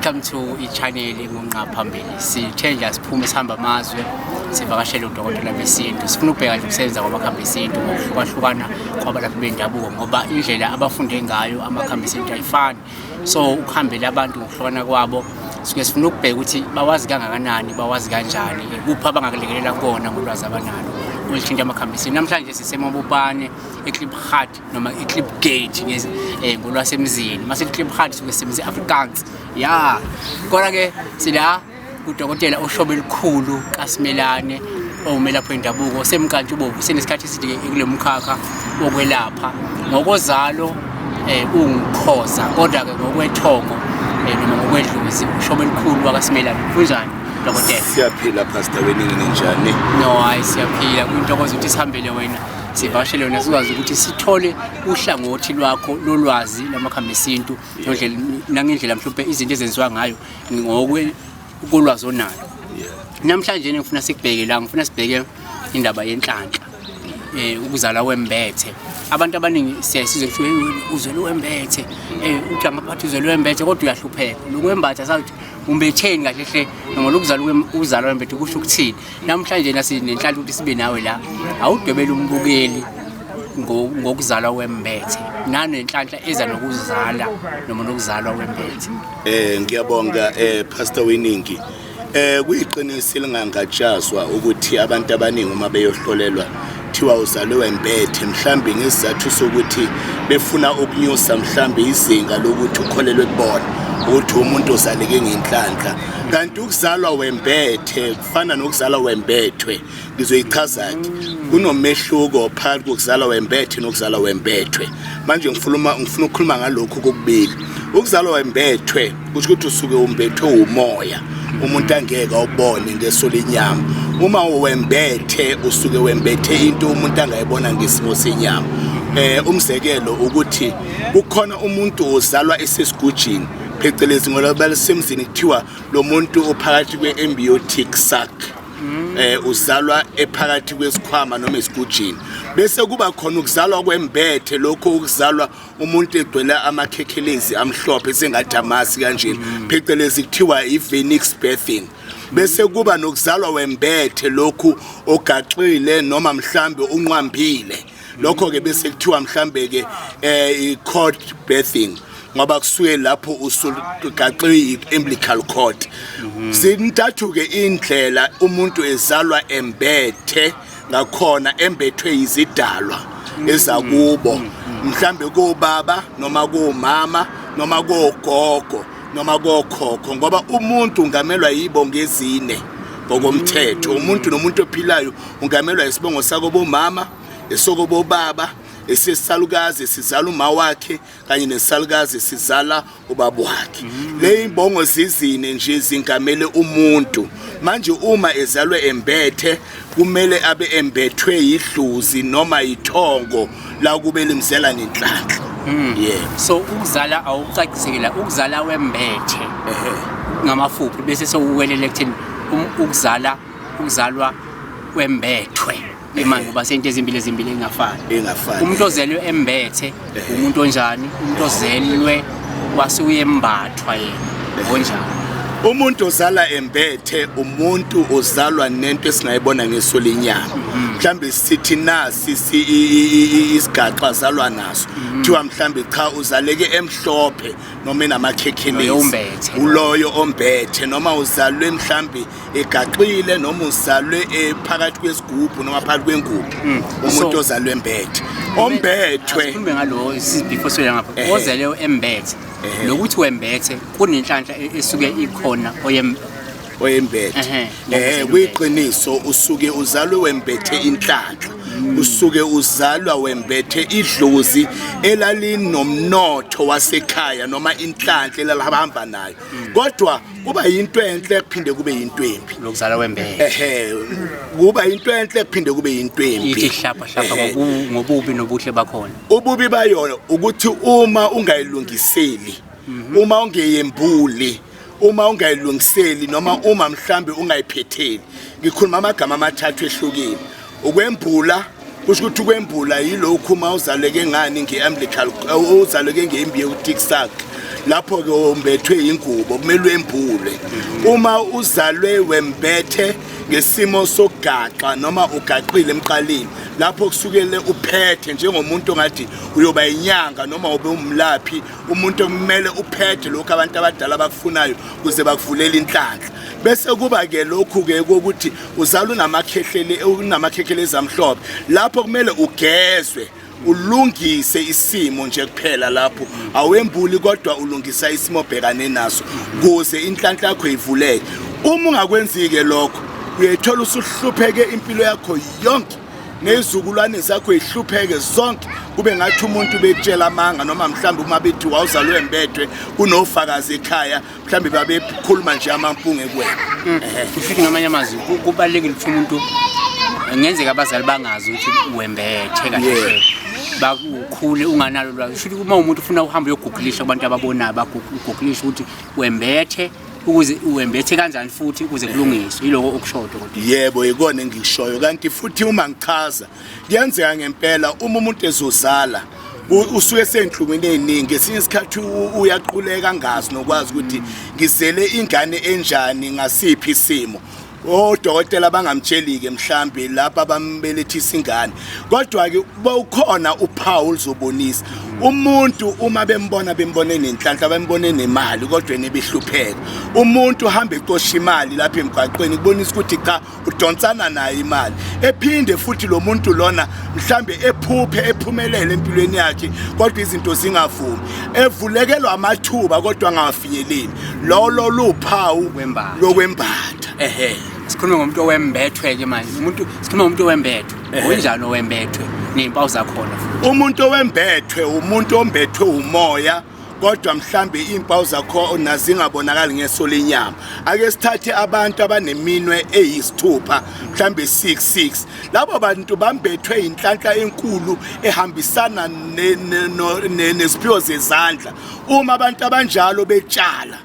Welcome to iChannel ngomnqaphambili. Sithe nje siphume sihamba amazwe sivakashele udokotela besintu. Sifuna ukubheka nje ukusebenza kwamakhambi esintu ngokuhlukahlukana kwabalaphi bendabuko ngoba indlela abafunde ngayo amakhambi esintu ayifani. So ukuhambela abantu ngokuhlukana kwabo sike sifuna ukubheka ukuthi bawazi kangakanani, bawazi kanjani, kuphi abangalekelela kona ngolwazi abanalo. Ulithinta amakhambi esintu. Namhlanje sisemabubane eKlipgat noma eKlipgate ngolwasemzini. Mase eKlipgat suke semze Afrikaans. Ya, kodwa ke sila udokotela oshobe elikhulu kaSimelane omelaphi wendabuko semkantshubovu senesikhathi eside kulomkhakha wokwelapha ngokozalo ungikhoza kodwa ke ngokwethongo noma ngokwedluzi ushobe elikhulu wakaSimelane. Kunjani dokotela? Siyaphila Pastor Weningi njani? No, hayi siyaphila. Kuyintokozo ukuthi sihambele wena sivashele wena sikwazi ukuthi sithole uhlangothi lwakho lolwazi lamakhambi esintu nangendlela mhlawumbe izinto ezenziwa ngayo ngokolwazi onalo. Namhlanje ngifuna sikubheke la, ngifuna sibheke indaba yenhlanhla ukuzala kwembethe. Abantu abaningi siyasizwe ukuthi uzwele wembethe uthi amaphathi uzwele wembethe kodwa uyahlupheka. Lokwembatha sathi umbetheni kahle hle noma ukuzala wembethe kusho ukuthini. Namhlanje nasinenhlanhla ukuthi sibe nawe la awudwebela umbukeli ngokuzalwa kwembethe nanenhlanhla eza nokuzala noma nokuzalwa kwembethe. Ngiyabonga Pastor Weningi. Kuyiqiniso lingangatshazwa ukuthi abantu abaningi uma beyohlolelwa thiwa uzalwe wembethe mhlambi ngesizathu sokuthi befuna ukunyusa mhlambi izinga lokuthi ukholelwe kubona ukuthi umuntu uzaleke ngenhlanhla. Kanti ukuzalwa wembethe kufana nokuzalwa wembethwe. Ngizoyichaza ke kunomehluko phakathi kokuzalwa wembethe nokuzalwa wembethwe. Manje ngifuna ukukhuluma ngalokho kokubili. Ukuzalwa wembethwe kusho ukuthi usuke umbethwe umoya, umuntu angeke awubone ngeso lenyama. Uma wembethe usuke wembethe into umuntu angayibona ngesimo senyama. Umzekelo ukuthi kukhona umuntu ozalwa esesigujini phecelezi ngoba semzini kuthiwa lo muntu ophakathi kwe-embiotic sac. Uzalwa ephakathi kwesikhwama noma esigujini. Bese kuba khona ukuzalwa kwembethe, lokho ukuzalwa umuntu egcwele amakhekhelezi amhlophe sengathi amasi kanjeni phecelezi kuthiwa i-venous birthing. Bese kuba nokuzalwa wembethe lokhu ogaxile noma mhlambe unqwambile. Lokho ke bese kuthiwa mhlambe ke i-cord birthing ngoba kusuke lapho usugaxe i-umbilical cord. Sintathu ke indlela umuntu ezalwa embethe ngakhona embethwe izidalwa ezakubo mhlambe kubaba noma kumama noma kogogo noma kokhokho ngoba umuntu ungamelwa yibo ngezine ngokomthetho. Umuntu nomuntu ophilayo ungamelwa isibongo sakobo mama, esokobo baba, esisalukazi sizala uma wakhe kanye nesalukazi sizala ubaba wakhe. Le imbongo zizine nje zingamele umuntu. Manje uma ezalwe embethe kumele abe embethwe idluzi noma ithongo la kube limzela nenhlanhla. So ukuzala awucacisekela ukuzala wembethe ngamafuphi bese sowuwelele ekutheni ukuzalwa wembethwe. Manje kuba sento ezimbili engafani. Umuntu ozelwe embethe umuntu onjani? Umuntu ozelwe wasuyembathwa yena onjani? Umuntu ozala embethe umuntu ozalwa nento esingayibona ngeso lenyama. Mhlambe sithi nasi isigaxa azalwa naso. Thiwa mhlambe cha uzaleke emhlophe noma enamakhekhelezi. Uloyo ombethe noma uzalwe mhlambe egaxile noma uzalwe phakathi kwesigubhu noma phakathi kwengubo. Umuntu ozalwe embethe. Ombethwe sikhulume ngalo before soya ngapha. Ozelwe embethe lokuthi wembethe kunenhlanhla esuke ikhona oyembethe. Kuyiqiniso usuke uzalwe wembethe inhlanhla. Usuke uzalwa wembethe idlozi elalinomnotho wasekhaya noma inhlanhla elalahamba nayo. Kodwa kuba yinto enhle kuphinde kube yinto embi lokuzalwa wembethe. Kuba yinto enhle kuphinde kube yinto embi. Ihlapha ngobubi nobuhle bakhona. Ububi bayona ukuthi uma ungayilungiseli, uma ungeyembuli, uma ungayilungiseli noma uma mhlambe ungayiphetheli. Ngikhuluma amagama amathathu ehlukile. Ukwembula kusho ukuthi ukwembula yilokhu uma uzaleke ngani ngeumbilical uzaleke ngeembiotic sac lapho ke umbethwe ingubo kumele wembule uma uzalwe wembethe ngesimo sokugaxa noma ugaqile emqaleni lapho kusukele uphethe njengomuntu ongathi uyoba inyanga noma ube umlaphi umuntu kumele uphethe lokho abantu abadala bakufunayo kuze bakuvulela inhlanhla bese kuba ke lokhu ke ukuthi uzalwa unamakhekhele ezamhlophe lapho kumele ugezwe ulungise isimo nje kuphela lapho awembuli kodwa ulungisa isimo bhekane naso kuze inhlanhla yakho ivuleke uma ungakwenzike lokho uyethola usuhlupheke impilo yakho yonke nezizukulwane zakho ihlupheke zonke kube ngathi umuntu bekutshela amanga noma mhlambe uma bethi wawuzalwe embethwe kunofakazi ekhaya mhlambe babekhuluma nje amampunge kuwena kushuthi ngamanye amazwi kubalekile ukuthi umuntu ngenzeka abazali bangazi ukuthi wembethe kahle bakukhule unganalo lwazi kushuthi uma umuntu ufuna uhamba uyogugulisha abantu ababonayo bagugulisha ukuthi wembethe ukuze uwembethe kanjani futhi ukuze kulungiswe yiloko okushodo kodwa yebo ikona engishoyo kanti futhi uma ngichaza kuyenzeka ngempela uma umuntu ezozala usuke senhlungwini eziningi esinye isikhathi uyaquleka ngazi nokwazi ukuthi ngizele ingane enjani ngasiphi isimo odokotela bangamtshelike mhlambi lapha bambelethisa ingane kodwa ke bawukhona uphawu lizobonisa umuntu uma bembona nenhlanhla bembone nemali kodwa nebehlupheka umuntu uhamba eqosha imali lapha emgwaqweni kubonisa ukuthi cha udonsana nayo imali ephinde futhi lo muntu lona mhlambe ephumelele empilweni yakhe kodwa izinto zingavumi evulekelwa amathuba kodwa angafinyeleli lo luphawu lokwembatha sikhuluma ngomuntu owembethwe ke manje umuntu sikhuluma ngomuntu owembethwe onjani owembethwe nezimpawu zakhona umuntu owembethwe umuntu ombethwe umoya kodwa mhlambe izimpawu zakho nazingabonakali ngeso lenyama ake sithathe abantu abaneminwe eyisithupha mhlambe 6 labo bantu bambethwe inhlanhla enkulu ehambisana neziphiwo zezandla uma abantu abanjalo betshala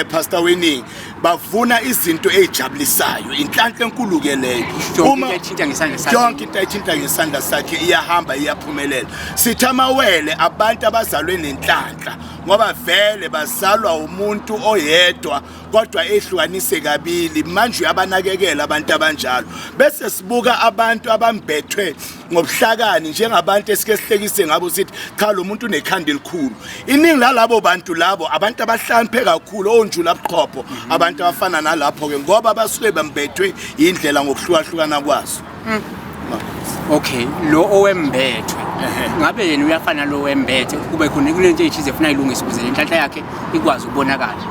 Pastor Winning bavuna izinto ezijabulisayo inhlanhla enkulu ke leyo uma ethinta ngesandla sakhe yonke into ethinta ngesandla sakhe iyahamba iyaphumelela sithi amawele abantu abazalwe nenhlanhla ngoba vele bazalwa umuntu oyedwa kodwa ehlukanise kabili manje abanakekela abantu abanjalo bese sibuka abantu abambethwe ngobuhlakani njengabantu esike sihlekise ngabo sithi cha lo muntu unekhanda elikhulu iningi lalabo bantu labo abantu abahlamphe kakhulu onjula abuqhopho abantu abafana nalapho ke ngoba basuke bambethwe indlela ngokuhlukahlukana kwazo okay lo owembethwe ngabe yena uyafana lo wembethe kube khona kulento ethize efuna ilungise ukuze inhlanhla yakhe ikwazi ukubonakala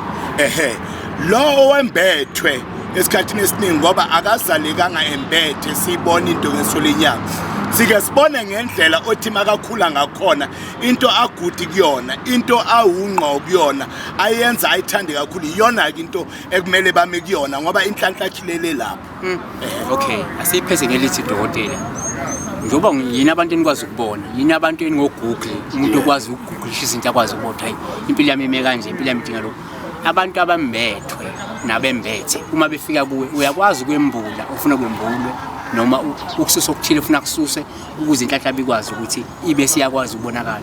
lo owembethwe esikhathini esiningi ngoba akazalekanga embethe sibona into ngesolenyanga sike sibone ngendlela othi makakhula ngakhona into agudi kuyona into awungqo kuyona ayenza ayithande kakhulu iyona ke into ekumele bame kuyona ngoba inhlanhla khilele lapho okay asipheze ngelithi dokotela njoba yini abantu enikwazi ukubona yini abantu eningogoogle umuntu okwazi ukugugulisha izinto akwazi ukubona hayi impilo yami ime kanje impilo yami idinga lokho abantu abambethwe nabembethe uma befika kuwe uyakwazi ukwembula ufuna kwembulwe noma ukususa okuthile ufuna kususe ukuze inhlanhla bikwazi ukuthi ibe siyakwazi ukubonakala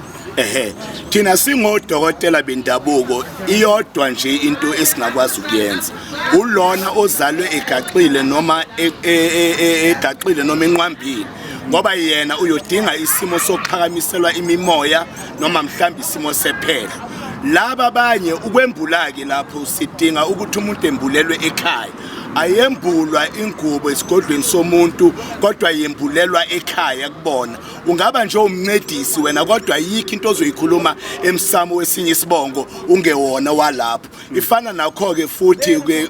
thina singodokotela bendabuko iyodwa nje into esingakwazi ukuyenza ulona ozalwe egaxile noma egaxile noma enqwambile ngoba yena uyodinga isimo sokuphakamiselwa imimoya noma mhlambi isimo sephehlo laba abanye ukwembula ke lapho sidinga ukuthi umuntu embulelwe ekhaya ayembulwa ingubo esigodlweni somuntu kodwa yembulelwa ekhaya kubona ungaba nje umncedisi wena kodwa yikho into ozoyikhuluma emsamo wesinye isibongo ungewona walapho ifana nakho ke futhi ke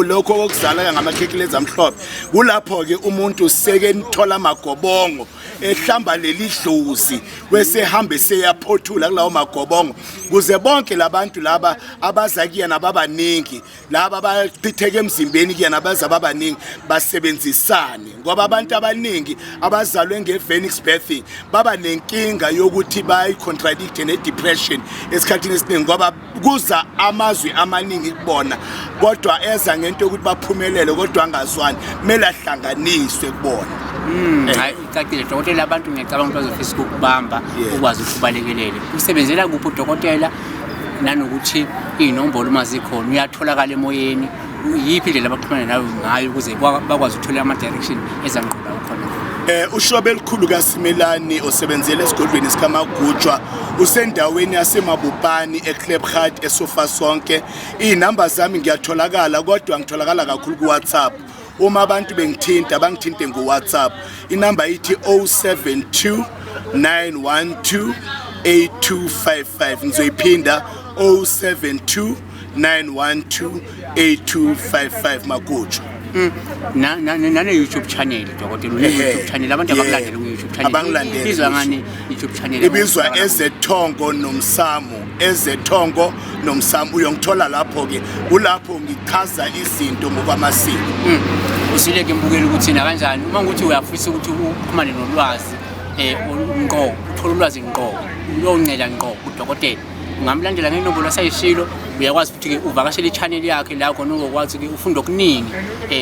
lokho okuzala ngamakhekhe ezamhlophe kulapho ke umuntu seke nithola amagobongo ehlamba leli dlozi bese hambe seyaphothula kulawo magobongo kuze bonke labantu laba abaza kuyena babaningi laba abachitheke emzimbeni kuyena baza babaningi basebenzisane ngoba abantu abaningi abazalwe ngePhoenix birthing baba nenkinga yokuthi bayicontradict nedepression esikhathini esiningi ngoba kuza amazwi amaningi kubona kodwa eza ngento ukuthi baphumelele kodwa angazwani kumele ahlanganiswe kubona hayi icacile dokotela abantu ngiyacabanga ukuthi bazofisa ukubamba ukwazi ukubalekelele usebenzela kuphi udokotela nanokuthi iy'nombolo uma zikhona uyatholakala emoyeni yiphi indlela abaxhumana nawe ngayo ukuze bakwazi ukuthola ama-direction ezanqoba khona. Ushobe elikhulu kaSimelani osebenzele esigodlweni sikaMagutshwa usendaweni yaseMabupani eKlipgat esofa sonke. Iy'namba zami ngiyatholakala kodwa ngitholakala kakhulu ku-WhatsApp. Uma abantu bangithinte ngu-WhatsApp, inamba ithi 072 912 8255. Ngizoyiphinda 072 912 8255 Magutshwa. Nane YouTube channel dokotela YouTube channel abantu abakulandela ku YouTube channel ibizwa ngani YouTube channel ibizwa Ezethongo Nomsamu uyongithola lapho ke kulapho ngichaza izinto ngokwamasiko. Usileke mbukela ukuthi na kanjani uma ukuthi uyafisa ukuthi uxhumane nolwazi ngqo uthola ulwazi ngqo uyoncela ngqo udokotela ungamlandela ngenombolo sayishilo uyakwazi futhi ke uvakashela i-channel yakhe la khona ukwazi ke ufunda okuningi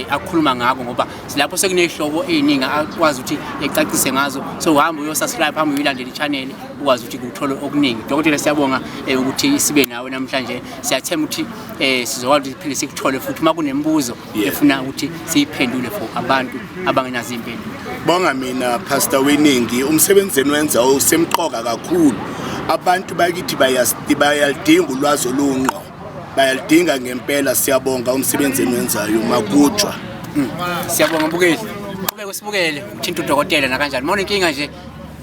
akukhuluma ngako ngoba silapho sekunehlobo eziningi akwazi ukuthi ecacise ngazo so uhamba uyosubscribe hamba uyilandela i-channel ukwazi ukuthi uthole okuningi. Dokotela siyabonga ukuthi sibe nawe namhlanje siyathemba ukuthi sizokwazi ukuphila sikuthole futhi uma kunembuzo efuna ukuthi siyiphendule for abantu abangenazo impendulo. Bonga mina Pastor Weningi umsebenzeni wenza usemqoka kakhulu. Abantu bakithi bayalidinga ulwazi olunqo bayalidinga ngempela. Siyabonga umsebenzeni wenzayo Magutshwa. Siyabonga mbukeli qhubeka sibukele uthinta udokotela na kanjani mona inkinga nje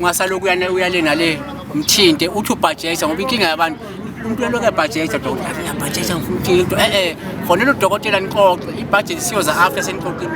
ungasaloku uyale nale umthinte uthi ubhajesa ngoba inkinga yabantu umuntu lokho ebhajesa dokotela yabhajesa ngifuna ukuthi fonela udokotela nixoxe ibudget siyoza after senixoxile.